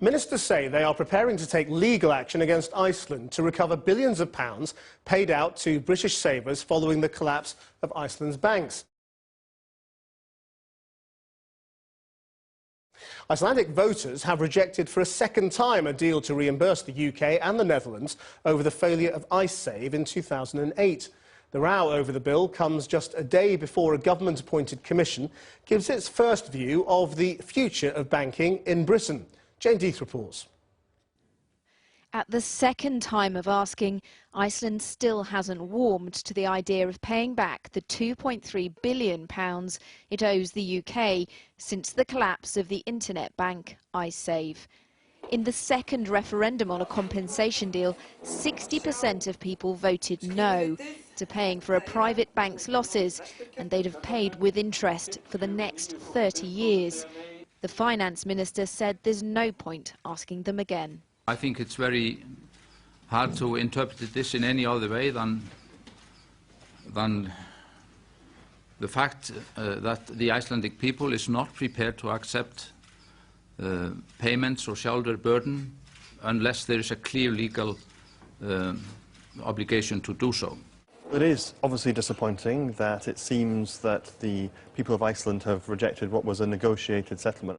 Ministers say they are preparing to take legal action against Iceland to recover billions of pounds paid out to British savers following the collapse of Iceland's banks. Icelandic voters have rejected for a second time a deal to reimburse the UK and the Netherlands over the failure of Icesave in 2008. The row over the bill comes just a day before a government-appointed commission gives its first view of the future of banking in Britain. Jane Deeth reports. At the second time of asking, Iceland still hasn't warmed to the idea of paying back the £2.3 billion it owes the UK since the collapse of the internet bank Icesave. In the second referendum on a compensation deal, 60% of people voted no to paying for a private bank's losses, and they'd have paid with interest for the next 30 years. The finance minister said there's no point asking them again. I think it's very hard to interpret this in any other way than the fact that the Icelandic people is not prepared to accept payments or shoulder burden unless there is a clear legal obligation to do so. It is obviously disappointing that it seems that the people of Iceland have rejected what was a negotiated settlement.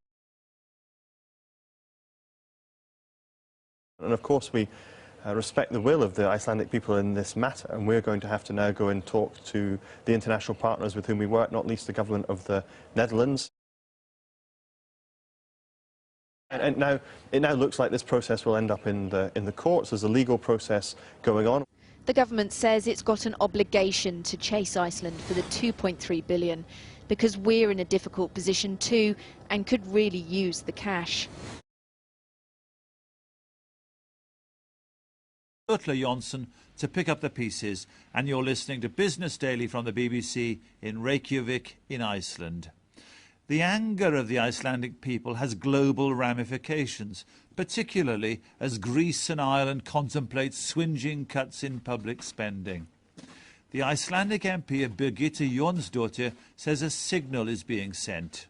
And of course we respect the will of the Icelandic people in this matter, and we're going to have to now go and talk to the international partners with whom we work, not least the government of the Netherlands. And it now looks like this process will end up in the courts. There's a legal process going on. The government says it's got an obligation to chase Iceland for the £2.3 billion because we're in a difficult position too and could really use the cash. Sturla Jonsson to pick up the pieces, and you're listening to Business Daily from the BBC in Reykjavik in Iceland. The anger of the Icelandic people has global ramifications, particularly as Greece and Ireland contemplate swinging cuts in public spending. The Icelandic MP Birgitta Jónsdóttir says a signal is being sent.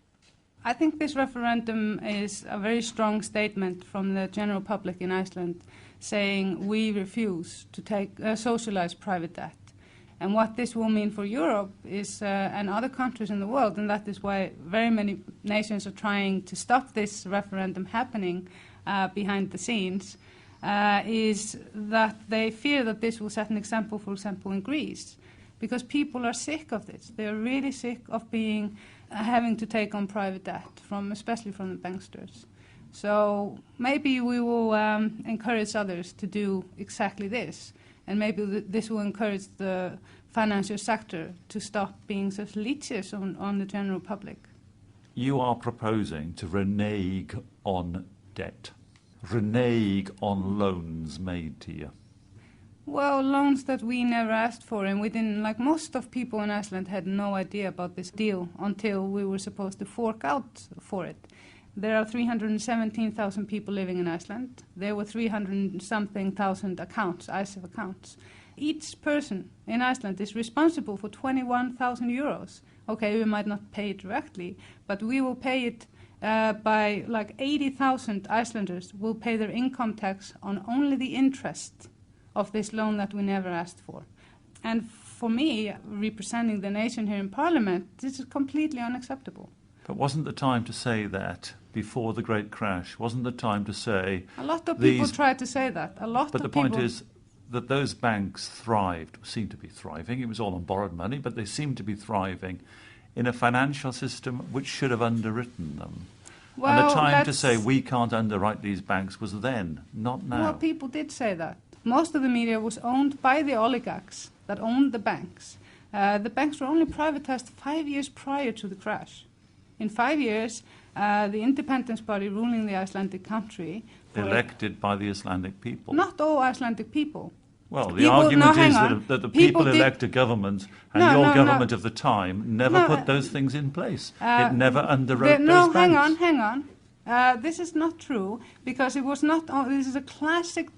I think this referendum is a very strong statement from the general public in Iceland saying we refuse to socialize private debt. And what this will mean for Europe is, and other countries in the world, and that is why very many nations are trying to stop this referendum happening behind the scenes, is that they fear that this will set an example, for example, in Greece, because people are sick of this. They are really sick of having to take on private debt, especially from the banksters. So maybe we will encourage others to do exactly this. And maybe this will encourage the financial sector to stop being such leeches on the general public. You are proposing to renege on debt, renege on loans made to you. Well, loans that we never asked for, and we didn't, like most of people in Iceland had no idea about this deal until we were supposed to fork out for it. There are 317,000 people living in Iceland. There were 300-something thousand accounts, Icesave accounts. Each person in Iceland is responsible for 21,000 euros. Okay, we might not pay it directly, but we will pay it by like 80,000 Icelanders will pay their income tax on only the interest of this loan that we never asked for. And for me, representing the nation here in Parliament, this is completely unacceptable. But wasn't the time to say that before the great crash? Wasn't the time to say... A lot of people tried to say that. But the point is that those banks thrived, seemed to be thriving. It was all on borrowed money, but they seemed to be thriving in a financial system which should have underwritten them. Well, and the time to say we can't underwrite these banks was then, not now. Well, people did say that. Most of the media was owned by the oligarchs that owned the banks. The banks were only privatized 5 years prior to the crash. In 5 years, the independence party ruling the Icelandic country... Elected by the Icelandic people. Not all Icelandic people. Well, the argument is that the people elect a government, and your government of the time never put those things in place. It never underwrote those banks. Hang on. This is not true, because it was not... this is a classic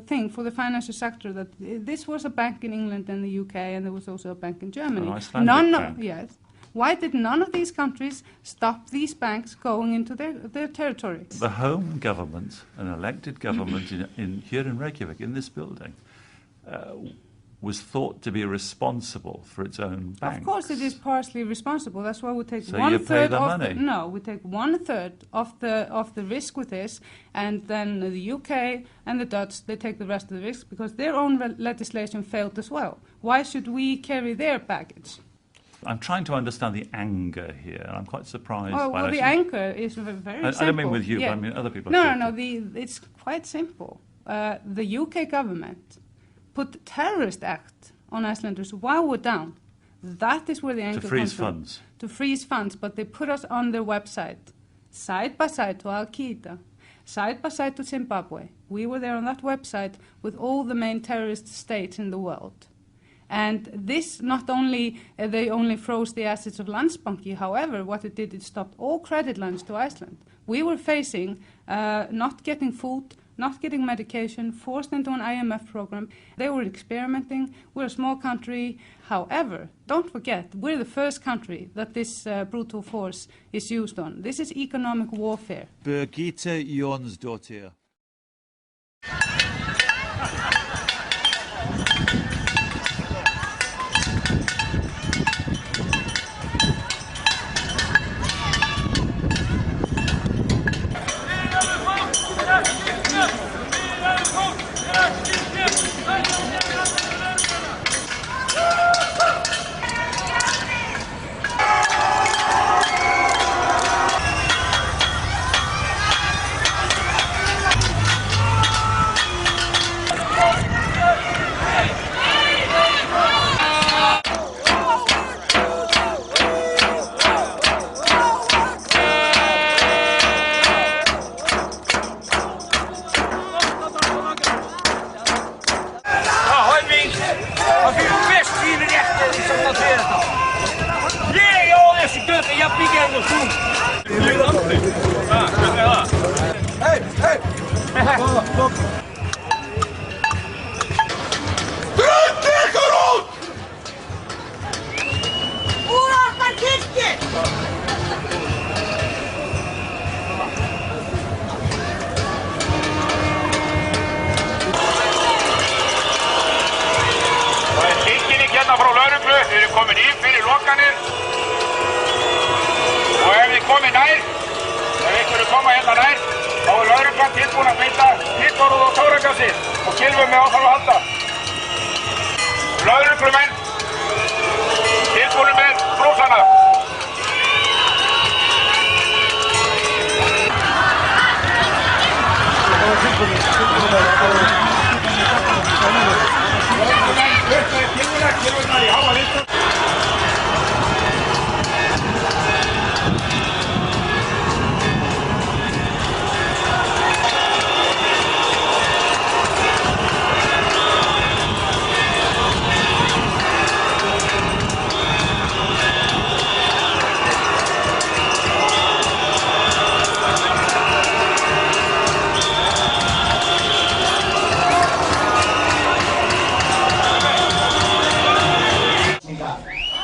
thing for the financial sector, that this was a bank in England and the UK, and there was also a bank in Germany. An Icelandic bank. Yes. Why did none of these countries stop these banks going into their territory? The home government, an elected government here in Reykjavik, in this building, was thought to be responsible for its own banks. Of course it is partially responsible. That's why we take so one you pay third the of money. no, we take 1/3 of the risk with this, and then the UK and the Dutch, they take the rest of the risk because their own legislation failed as well. Why should we carry their baggage? I'm trying to understand the anger here. I'm quite surprised. Well, the anger is very simple. I don't mean with you, yeah. but I mean other people. No. It's quite simple. The UK government put the Terrorist Act on Icelanders while we're down. That is where the anger to freeze comes from. funds. To freeze funds, but they put us on their website, side by side to Al-Qaeda, side by side to Zimbabwe. We were there on that website with all the main terrorist states in the world. And this not only, they only froze the assets of Landsbanki, however, what it did, it stopped all credit lines to Iceland. We were facing not getting food, not getting medication, forced into an IMF program. They were experimenting. We're a small country. However, don't forget, we're the first country that this brutal force is used on. This is economic warfare. Birgitte Jonsdottir. Frá lögreglu, við erum komin í fyrir lokanir og ef við komum nær, ef ykkur koma hérna nær, þá lögreglan tilbúin að beita hittorð og táragasi og kylfum með áþarf að halda. Lögreglumenn tilbúin með brúsana.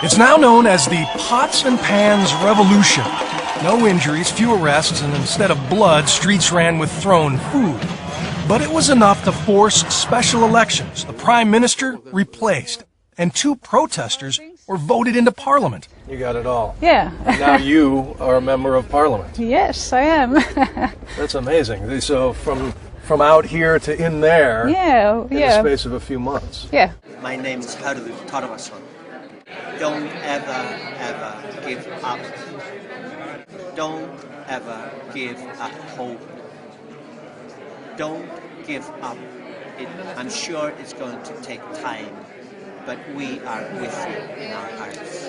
It's now known as the Pots and Pans Revolution. No injuries, few arrests, and instead of blood, streets ran with thrown food. But it was enough to force special elections. The Prime Minister replaced, and 2 protesters were voted into Parliament. You got it all. Yeah. Now you are a member of Parliament. Yes, I am. That's amazing. So from out here to in there, in the space of a few months. Yeah. My name is Harður Torfason. Don't ever give up. Don't ever give up hope. Don't give up. I'm sure it's going to take time, but we are with you in our hearts.